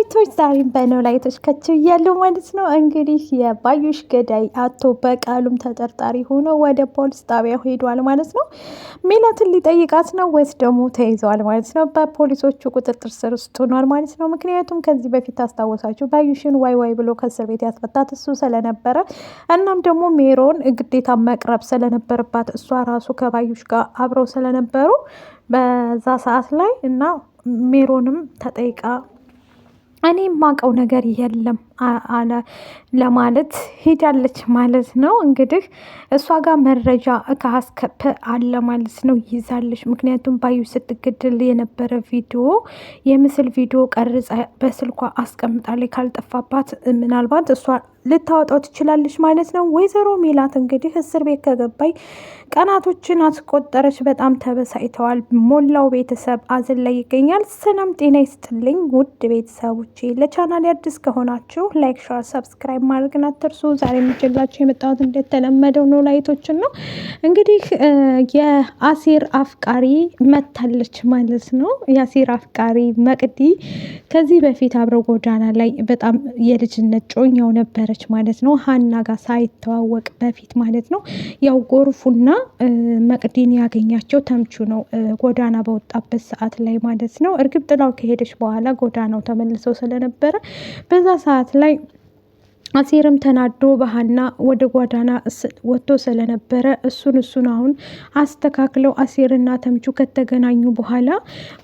ኖላዊቶች ዛሬም በኖላዊቶች ከች እያሉ ማለት ነው። እንግዲህ የባዩሽ ገዳይ አቶ በቃሉም ተጠርጣሪ ሆኖ ወደ ፖሊስ ጣቢያ ሄዷል ማለት ነው። ሜላትን ሊጠይቃት ነው ወይስ ደግሞ ተይዘዋል ማለት ነው። በፖሊሶቹ ቁጥጥር ስር ውስጥ ሆኗል ማለት ነው። ምክንያቱም ከዚህ በፊት አስታወሳችሁ ባዩሽን ዋይ ዋይ ብሎ ከእስር ቤት ያስፈታት እሱ ስለነበረ፣ እናም ደግሞ ሜሮን ግዴታ መቅረብ ስለነበረባት እሷ ራሱ ከባዩሽ ጋር አብረው ስለነበሩ በዛ ሰዓት ላይ እና ሜሮንም ተጠይቃ እኔ የማውቀው ነገር የለም አለ ለማለት ሄዳለች ማለት ነው። እንግዲህ እሷ ጋር መረጃ ከአስከፕ አለ ማለት ነው ይዛለች። ምክንያቱም ባዩሽ ስትገደል የነበረ ቪዲዮ የምስል ቪዲዮ ቀርጻ በስልኳ አስቀምጣለች። ካልጠፋባት ምናልባት እሷ ልታወጣው ትችላለች ማለት ነው። ወይዘሮ ሜላት እንግዲህ እስር ቤት ከገባይ ቀናቶችን አስቆጠረች። በጣም ተበሳይተዋል። ሞላው ቤተሰብ አዘን ላይ ይገኛል። ሰላም ጤና ይስጥልኝ ውድ ቤተሰቦቼ፣ ለቻናል አዲስ ከሆናችሁ ላይክ፣ ሼር፣ ሰብስክራይብ ማድረግን አትርሱ። ዛሬ የምችላችሁ የመጣሁት እንደተለመደው ኖላዊቶችን ነው። እንግዲህ የአሲር አፍቃሪ መታለች ማለት ነው። የአሲር አፍቃሪ መቅዲ ከዚህ በፊት አብረው ጎዳና ላይ በጣም የልጅነት ጮኛው ነበረች ማለት ነው። ሀና ጋር ሳይተዋወቅ በፊት ማለት ነው። ያው ጎርፉና መቅዲን ያገኛቸው ተምቹ ነው ጎዳና በወጣበት ሰዓት ላይ ማለት ነው። እርግብ ጥላው ከሄደች በኋላ ጎዳናው ተመልሰው ስለነበረ በዛ ሰዓት ላይ አሲርም ተናዶ በሀና ወደ ጓዳና ወጥቶ ስለነበረ እሱን አሁን አስተካክለው አሲርና ተምቹ ከተገናኙ በኋላ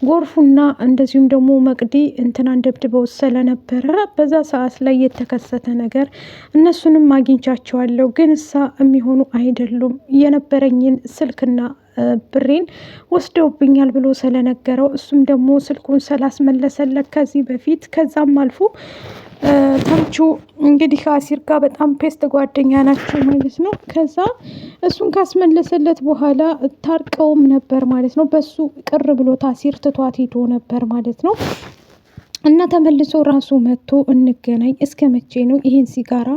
ጎርፉና እንደዚሁም ደግሞ መቅዲ እንትናን ደብድበው ስለነበረ በዛ ሰዓት ላይ የተከሰተ ነገር እነሱንም አግኝቻቸዋለሁ፣ ግን እሳ የሚሆኑ አይደሉም የነበረኝን ስልክና ብሬን ወስደውብኛል ብሎ ስለነገረው እሱም ደግሞ ስልኩን ስላስመለሰለት ከዚህ በፊት ከዛም አልፎ ተምቹ እንግዲህ ከአሲር ጋር በጣም ፔስት ጓደኛ ናቸው ማለት ነው። ከዛ እሱን ካስመለሰለት በኋላ ታርቀውም ነበር ማለት ነው። በሱ ቅር ብሎት አሲር ትቷት ሄዶ ነበር ማለት ነው። እና ተመልሶ ራሱ መጥቶ እንገናኝ፣ እስከ መቼ ነው ይሄን ሲጋራ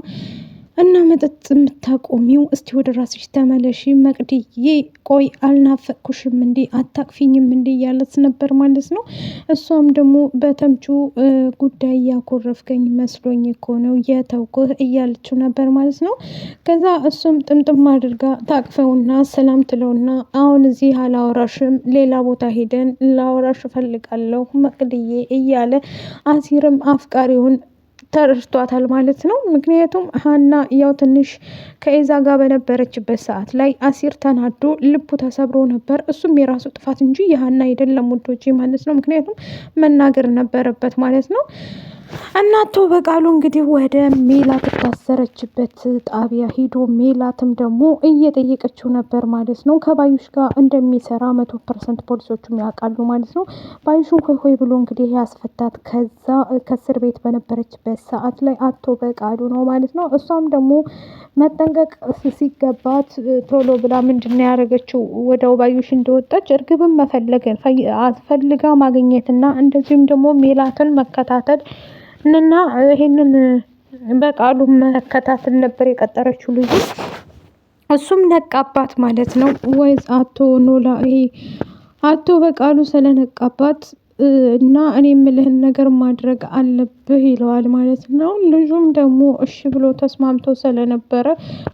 እና መጠጥ የምታቆሚው? እስቲ ወደ ራስሽ ተመለሺ መቅድዬ፣ ቆይ አልናፈቅኩሽም እንዴ? አታቅፊኝም እንዴ? እያለት ነበር ማለት ነው። እሷም ደግሞ በተምቹ ጉዳይ እያኮረፍከኝ መስሎኝ እኮ ነው የተውኩህ እያለችው ነበር ማለት ነው። ከዛ እሱም ጥምጥም አድርጋ ታቅፈውና ሰላም ትለውና አሁን እዚህ አላወራሽም፣ ሌላ ቦታ ሄደን ላወራሽ እፈልጋለሁ መቅድዬ እያለ አሲርም አፍቃሪውን ተረድቷታል ማለት ነው። ምክንያቱም ሀና ያው ትንሽ ከኤዛ ጋር በነበረችበት ሰዓት ላይ አሲር ተናዶ ልቡ ተሰብሮ ነበር። እሱም የራሱ ጥፋት እንጂ የሀና አይደለም ውዶቼ ማለት ነው። ምክንያቱም መናገር ነበረበት ማለት ነው። እናቶ በቃሉ እንግዲህ ወደ ሜላት የታሰረችበት ጣቢያ ሂዶ ሜላትም ደግሞ እየጠየቀችው ነበር ማለት ነው። ከባዩሽ ጋር እንደሚሰራ 100% ፖሊሶቹም ያውቃሉ ማለት ነው። ባዩሽን ሆይ ብሎ እንግዲህ ያስፈታት ከዛ ከእስር ቤት በነበረችበት ሰዓት ላይ አቶ በቃሉ ነው ማለት ነው። እሷም ደግሞ መጠንቀቅ ሲገባት ቶሎ ብላ ምንድን ነው ያደረገችው? ወደው ባዩሽ እንደወጣች እርግብም መፈለግን ፈልጋ ማግኘትና እንደዚሁም ደግሞ ሜላትን መከታተል እና ይሄንን በቃሉ መከታተል ነበር የቀጠረችው ልጁ። እሱም ነቃባት ማለት ነው። ወይስ አቶ ኖላ ይሄ አቶ በቃሉ ስለነቃባት እና እኔ የምልህን ነገር ማድረግ አለብህ ይለዋል ማለት ነው። ልጁም ደግሞ እሺ ብሎ ተስማምቶ ስለነበረ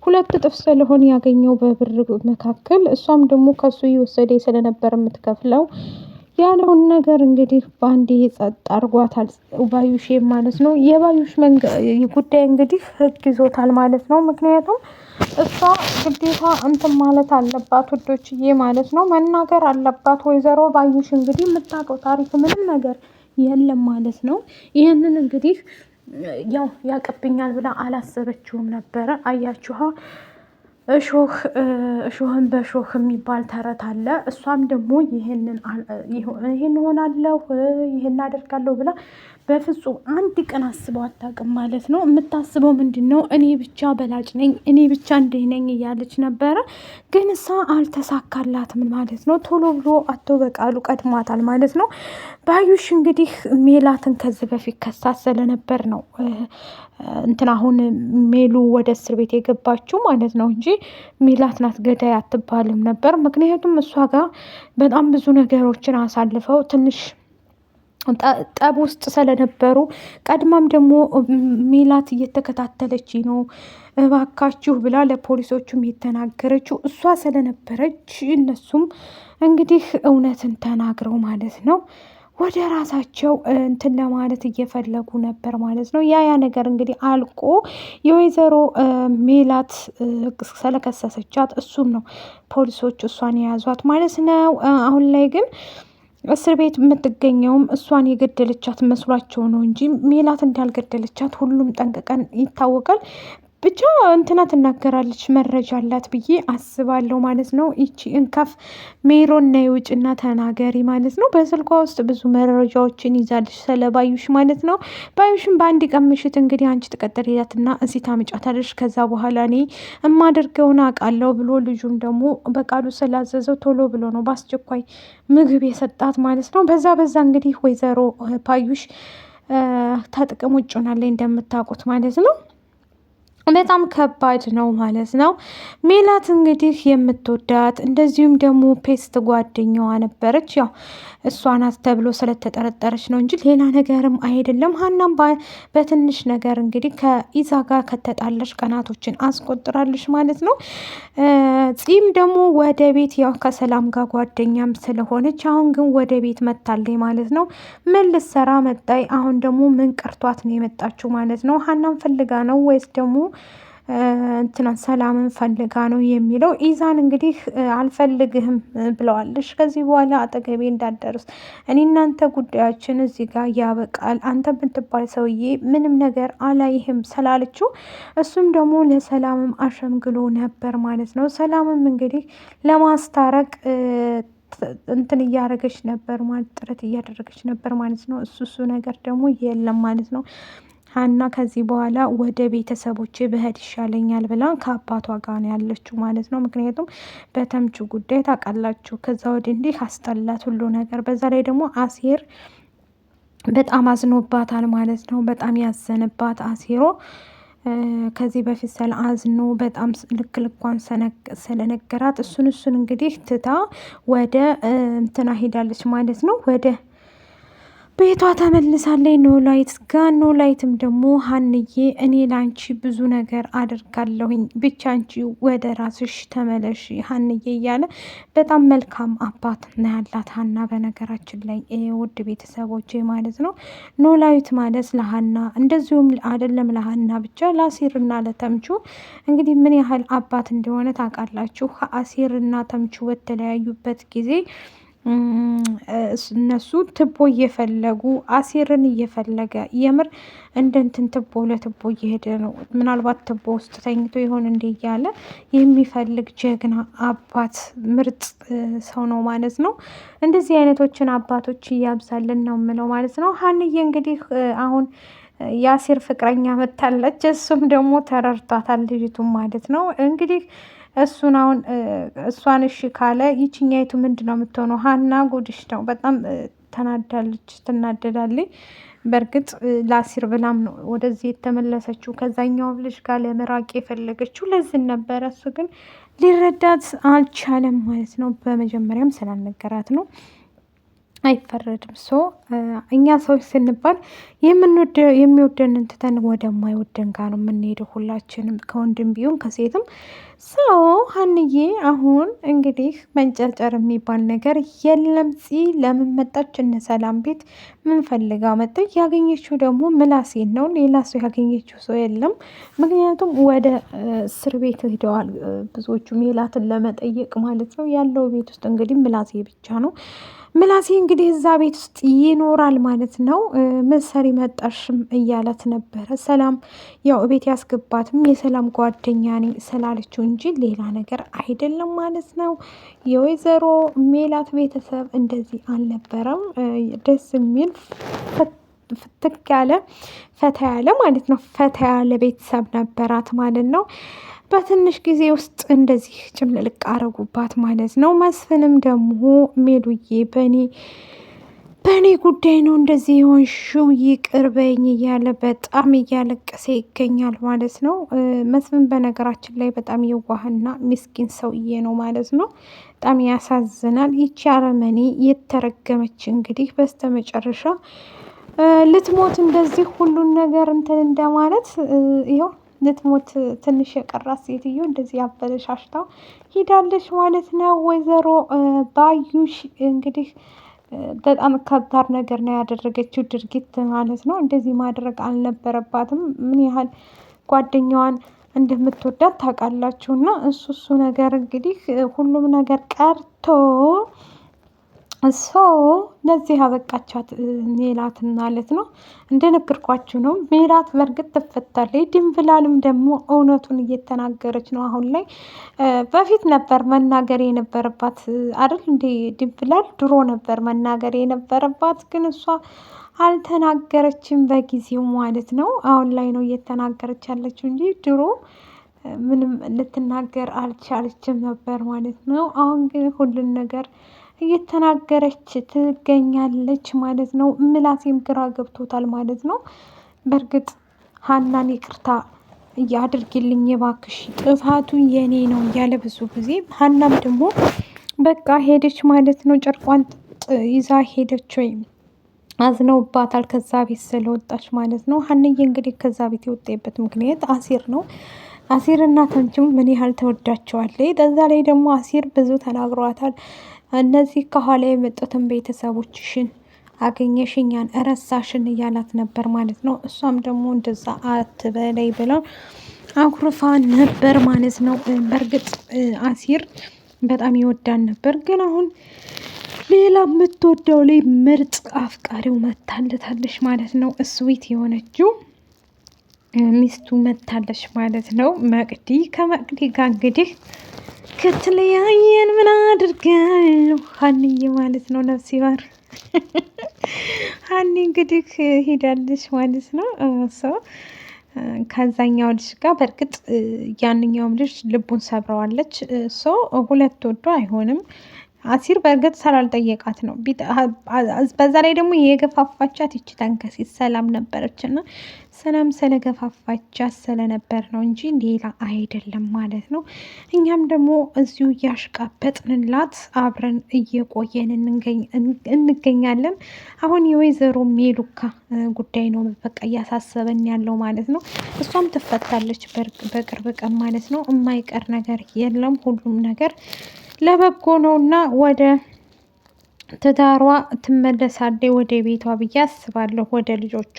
2 እጥፍ ስለሆነ ያገኘው በብር መካከል እሷም ደግሞ ከሱ እየወሰደ ስለነበር የምትከፍለው ያለውን ነገር እንግዲህ በአንዴ ጸጥ አርጓታል ባዩሽ ማለት ነው። የባዩሽ ጉዳይ እንግዲህ ህግ ይዞታል ማለት ነው። ምክንያቱም እሷ ግዴታ እንትን ማለት አለባት ውዶችዬ ማለት ነው። መናገር አለባት ወይዘሮ ባዩሽ እንግዲህ የምታውቀው ታሪክ ምንም ነገር የለም ማለት ነው። ይህንን እንግዲህ ያው ያቀብኛል ብላ አላሰበችውም ነበረ። አያችኋ እሾህን በሾህ የሚባል ተረት አለ። እሷም ደግሞ ይሄን ሆናለሁ ይሄን አደርጋለሁ ብላ በፍጹም አንድ ቀን አስበው አታውቅም ማለት ነው። የምታስበው ምንድን ነው? እኔ ብቻ በላጭ ነኝ፣ እኔ ብቻ እንዲህ ነኝ እያለች ነበረ። ግን እሷ አልተሳካላትም ማለት ነው። ቶሎ ብሎ አቶ በቃሉ ቀድሟታል ማለት ነው። ባዩሽ እንግዲህ ሜላትን ከዚህ በፊት ከሳት ስለነበር ነው እንትን አሁን ሜሉ ወደ እስር ቤት የገባችው ማለት ነው እንጂ ሜላት ናት ገዳይ አትባልም ነበር። ምክንያቱም እሷ ጋር በጣም ብዙ ነገሮችን አሳልፈው ትንሽ ጠብ ውስጥ ስለነበሩ ቀድማም ደግሞ ሜላት እየተከታተለች ነው እባካችሁ ብላ ለፖሊሶቹም የተናገረችው እሷ ስለነበረች እነሱም እንግዲህ እውነትን ተናግረው ማለት ነው ወደ ራሳቸው እንትን ለማለት እየፈለጉ ነበር ማለት ነው። ያ ነገር እንግዲህ አልቆ የወይዘሮ ሜላት ስለከሰሰቻት እሱም ነው ፖሊሶች እሷን የያዟት ማለት ነው። አሁን ላይ ግን እስር ቤት የምትገኘውም እሷን የገደለቻት መስሏቸው ነው እንጂ ሜላት እንዳልገደለቻት ሁሉም ጠንቅቀን ይታወቃል። ብቻ እንትና ትናገራለች መረጃ አላት ብዬ አስባለሁ ማለት ነው። ይቺ እንከፍ ሜሮን ነይ ውጭና ተናገሪ ማለት ነው። በስልኳ ውስጥ ብዙ መረጃዎችን ይዛለች ስለ ባዩሽ ማለት ነው። ባዩሽን በአንድ ቀን ምሽት እንግዲህ አንቺ ትቀጥሪያትና እዚህ ታምጫታለሽ፣ ከዛ በኋላ እኔ እማደርገውን አውቃለሁ ብሎ ልጁም ደግሞ በቃሉ ስላዘዘው ቶሎ ብሎ ነው በአስቸኳይ ምግብ የሰጣት ማለት ነው። በዛ እንግዲህ ወይዘሮ ባዩሽ ተጥቅም ውጭ ሆናለች እንደምታውቁት ማለት ነው። በጣም ከባድ ነው ማለት ነው። ሜላት እንግዲህ የምትወዳት እንደዚሁም ደግሞ ፔስት ጓደኛዋ ነበረች። ያው እሷ ናት ተብሎ ስለተጠረጠረች ነው እንጂ ሌላ ነገርም አይደለም። ሀናም በትንሽ ነገር እንግዲህ ከኢዛ ጋር ከተጣለች ቀናቶችን አስቆጥራለች ማለት ነው። ጺም ደግሞ ወደ ቤት ያው ከሰላም ጋር ጓደኛም ስለሆነች አሁን ግን ወደ ቤት መታለች ማለት ነው። ምን ልትሰራ መጣይ? አሁን ደግሞ ምን ቀርቷት ነው የመጣችው ማለት ነው? ሀናም ፈልጋ ነው ወይስ ደግሞ እንትናን ሰላምን ፈልጋ ነው የሚለው። ኢዛን እንግዲህ አልፈልግህም ብለዋለሽ፣ ከዚህ በኋላ አጠገቤ እንዳደርስ እኔ እናንተ ጉዳያችን እዚህ ጋር ያበቃል፣ አንተ ብትባል ሰውዬ ምንም ነገር አላይህም ስላለችው እሱም ደግሞ ለሰላምም አሸምግሎ ነበር ማለት ነው። ሰላምም እንግዲህ ለማስታረቅ እንትን እያደረገች ነበር ማለት ጥረት እያደረገች ነበር ማለት ነው። እሱ ነገር ደግሞ የለም ማለት ነው። ሀና ከዚህ በኋላ ወደ ቤተሰቦቼ ብሄድ ይሻለኛል ብላ ከአባቷ ጋር ነው ያለችው ማለት ነው። ምክንያቱም በተምቹ ጉዳይ ታውቃላችሁ፣ ከዛ ወዲህ እንዲህ አስጠላት ሁሉ ነገር። በዛ ላይ ደግሞ አሴር በጣም አዝኖባታል ማለት ነው። በጣም ያዘንባት አሴሮ ከዚህ በፊት ስለ አዝኖ በጣም ልክ ልኳን ስለነገራት እሱን እንግዲህ ትታ ወደ እንትና ሄዳለች ማለት ነው። ወደ ቤቷ ተመልሳለች ኖላዊት ጋር። ኖላዊትም ደግሞ ሀንዬ እኔ ላንቺ ብዙ ነገር አድርጋለሁኝ፣ ብቻ አንቺ ወደ ራስሽ ተመለሽ ሀንዬ እያለ በጣም መልካም አባት ነው ያላት ሀና። በነገራችን ላይ ውድ ቤተሰቦች ማለት ነው ኖላዊት ማለት ለሀና እንደዚሁም አይደለም ለሀና ብቻ ለአሲርና ለተምቹ እንግዲህ ምን ያህል አባት እንደሆነ ታውቃላችሁ። አሲርና ተምቹ በተለያዩበት ጊዜ እነሱ ትቦ እየፈለጉ አሲርን እየፈለገ የምር እንደ እንትን ትቦ ለትቦ እየሄደ ነው። ምናልባት ትቦ ውስጥ ተኝቶ ይሆን እንዴ እያለ የሚፈልግ ጀግና አባት ምርጥ ሰው ነው ማለት ነው። እንደዚህ አይነቶችን አባቶች እያብዛልን ነው የምለው ማለት ነው። ሀንዬ እንግዲህ አሁን የአሲር ፍቅረኛ መታለች፣ እሱም ደግሞ ተረድቷታል ልጅቱም ማለት ነው እንግዲህ እሱን አሁን እሷን እሺ ካለ ይችኛይቱ ምንድን ነው የምትሆነው? ሀና ጉድሽ ነው። በጣም ተናዳለች፣ ትናደዳለች። በእርግጥ ለአሲር ብላም ነው ወደዚህ የተመለሰችው ከዛኛው ልጅ ጋር ለመራቅ የፈለገችው ለዝን ነበረ። እሱ ግን ሊረዳት አልቻለም ማለት ነው። በመጀመሪያም ስላልነገራት ነው። አይፈረድም። እኛ ሰዎች ስንባል የሚወደንን ትተን ወደማይወደን ጋር ነው የምንሄደው ሁላችንም፣ ከወንድም ቢሆን ከሴትም። ሀንዬ አሁን እንግዲህ መንጨርጨር የሚባል ነገር የለም። ለምን መጣች? እነ ሰላም ቤት ምን ፈልጋ መጣች? ያገኘችው ደግሞ ምላሴን ነው። ሌላ ሰው ያገኘችው ሰው የለም። ምክንያቱም ወደ እስር ቤት ሄደዋል ብዙዎቹ ሜላትን ለመጠየቅ ማለት ነው። ያለው ቤት ውስጥ እንግዲህ ምላሴ ብቻ ነው። ምላሴ እንግዲህ እዛ ቤት ውስጥ ይኖራል ማለት ነው። መሰሪ መጣሽም እያለት ነበረ። ሰላም ያው ቤት ያስገባትም የሰላም ጓደኛ ነኝ ስላለችው እንጂ ሌላ ነገር አይደለም ማለት ነው። የወይዘሮ ሜላት ቤተሰብ እንደዚህ አልነበረም። ደስ የሚል ፍትክ ያለ ፈታ ያለ ማለት ነው። ፈታ ያለ ቤተሰብ ነበራት ማለት ነው። በትንሽ ጊዜ ውስጥ እንደዚህ ጭምልቅ አረጉባት ማለት ነው። መስፍንም ደግሞ ሜሉዬ በእኔ በእኔ ጉዳይ ነው እንደዚህ የሆንሽው ይቅር በይኝ እያለ በጣም እያለቀሰ ይገኛል ማለት ነው። መስፍን በነገራችን ላይ በጣም የዋህና ምስኪን ሰውዬ ነው ማለት ነው። በጣም ያሳዝናል። ይቺ አረመኔ የተረገመች እንግዲህ በስተመጨረሻ ልትሞት እንደዚህ ሁሉን ነገር እንትን እንደማለት ይኸው ልትሞት ትንሽ የቀራት ሴትዮ እንደዚህ አበለሻሽታ ሂዳለች ማለት ነው። ወይዘሮ ባዩሽ እንግዲህ በጣም ከባድ ነገር ነው ያደረገችው ድርጊት ማለት ነው። እንደዚህ ማድረግ አልነበረባትም። ምን ያህል ጓደኛዋን እንደምትወዳት ታውቃላችሁ። እና እሱ ነገር እንግዲህ ሁሉም ነገር ቀርቶ ለዚህ አበቃቻት ሜላትን ማለት ነው። እንደነገርኳችሁ ነው። ሜላት በእርግጥ ትፈታለች። ድንብላልም ደግሞ እውነቱን እየተናገረች ነው አሁን ላይ። በፊት ነበር መናገር የነበረባት አይደል እንዴ? ድንብላል ድሮ ነበር መናገር የነበረባት፣ ግን እሷ አልተናገረችም በጊዜው ማለት ነው። አሁን ላይ ነው እየተናገረች ያለችው እንጂ ድሮ ምንም ልትናገር አልቻለችም ነበር ማለት ነው። አሁን ግን ሁሉን ነገር እየተናገረች ትገኛለች ማለት ነው። ምላሴም ግራ ገብቶታል ማለት ነው። በእርግጥ ሀናን ይቅርታ አድርጊልኝ የባክሽ ጥፋቱ የኔ ነው እያለ ብዙ ጊዜ፣ ሀናም ደግሞ በቃ ሄደች ማለት ነው። ጨርቋን ይዛ ሄደች ወይም አዝነውባታል ከዛ ቤት ስለወጣች ማለት ነው። ሀንዬ እንግዲህ ከዛ ቤት የወጣበት ምክንያት አሲር ነው። አሲር እና ተምቹም ምን ያህል ተወዳቸዋለች። በዛ ላይ ደግሞ አሲር ብዙ ተናግሯታል። እነዚህ ከኋላ የመጡትን ቤተሰቦችሽን አገኘሽኛን እረሳሽን እያላት ነበር ማለት ነው። እሷም ደግሞ እንደዛ አትበላይ ብላ አኩርፋ ነበር ማለት ነው። በእርግጥ አሲር በጣም ይወዳን ነበር፣ ግን አሁን ሌላ የምትወደው ላይ ምርጥ አፍቃሪው መታለታለች ማለት ነው። እስዊት የሆነችው ሚስቱ መታለች ማለት ነው። መቅዲ ከመቅዲ ጋር እንግዲህ ከተለያየን ምን አድርጋለሁ ሀንዬ ማለት ነው። ነፍስ ይማር ሀኒ እንግዲህ ሄዳለች ማለት ነው። ሰው ከዛኛው ልጅ ጋር በእርግጥ ያንኛውም ልጅ ልቡን ሰብረዋለች። ሰው ሁለት ወዶ አይሆንም። አሲር በእርግጥ ስላልጠየቃት ነው። በዛ ላይ ደግሞ የገፋፋቻት ይቺ ተንከሲት ሰላም ነበረች እና ሰላም ስለገፋፋቻት ስለነበር ነው እንጂ ሌላ አይደለም ማለት ነው። እኛም ደግሞ እዚሁ እያሽቃበጥንላት አብረን እየቆየን እንገኛለን። አሁን የወይዘሮ ሜሉካ ጉዳይ ነው በቃ እያሳሰበን ያለው ማለት ነው። እሷም ትፈታለች በቅርብ ቀን ማለት ነው። የማይቀር ነገር የለም። ሁሉም ነገር ለበጎ ነውና ወደ ትዳሯ ትመለሳለች ወደ ቤቷ ብዬ አስባለሁ። ወደ ልጆቿ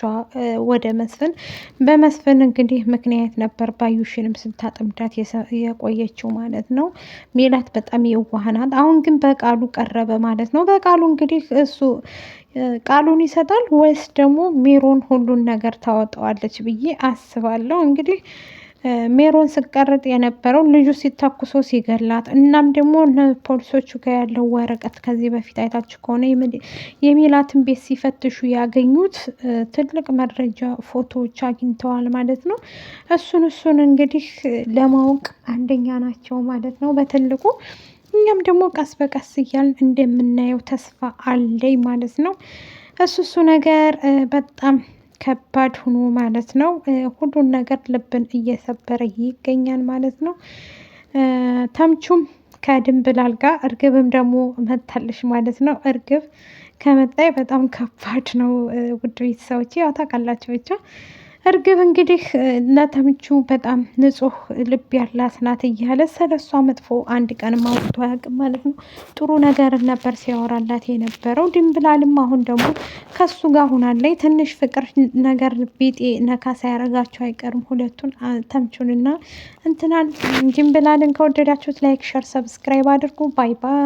ወደ መስፍን በመስፍን እንግዲህ ምክንያት ነበር ባዩሽንም ስታጥምዳት የቆየችው ማለት ነው። ሜላት በጣም የዋህ ናት። አሁን ግን በቃሉ ቀረበ ማለት ነው። በቃሉ እንግዲህ እሱ ቃሉን ይሰጣል ወይስ ደግሞ ሜሮን ሁሉን ነገር ታወጣዋለች ብዬ አስባለሁ። እንግዲህ ሜሮን ስቀርጥ የነበረው ልጁ ሲታኩሶ ሲገላት፣ እናም ደግሞ ፖሊሶቹ ጋር ያለው ወረቀት ከዚህ በፊት አይታችሁ ከሆነ የሜላትን ቤት ሲፈትሹ ያገኙት ትልቅ መረጃ ፎቶዎች አግኝተዋል ማለት ነው። እሱን እንግዲህ ለማወቅ አንደኛ ናቸው ማለት ነው በትልቁ። እኛም ደግሞ ቀስ በቀስ እያልን እንደምናየው ተስፋ አለኝ ማለት ነው። እሱ ነገር በጣም ከባድ ሆኖ ማለት ነው። ሁሉን ነገር ልብን እየሰበረ ይገኛል ማለት ነው። ተምቹም ከድንብላል ጋር እርግብም ደግሞ መታለች ማለት ነው። እርግብ ከመጣይ በጣም ከባድ ነው። ውድ ቤተሰቦቼ ያው ታውቃላችሁ ብቻ እርግብ እንግዲህ ለተምቹ በጣም ንጹሕ ልብ ያላት ናት እያለ ስለሷ መጥፎ አንድ ቀን አውርቶ አያውቅም ማለት ነው። ጥሩ ነገር ነበር ሲያወራላት የነበረው። ድንብላልም አሁን ደግሞ ከሱ ጋር ሆናለች። ትንሽ ፍቅር ነገር ቢጤ ነካ ሳያረጋቸው አይቀርም ሁለቱን ተምቹንና እንትናን። ድንብላልን ከወደዳችሁት ላይክ፣ ሸር፣ ሰብስክራይብ አድርጉ። ባይ ባይ።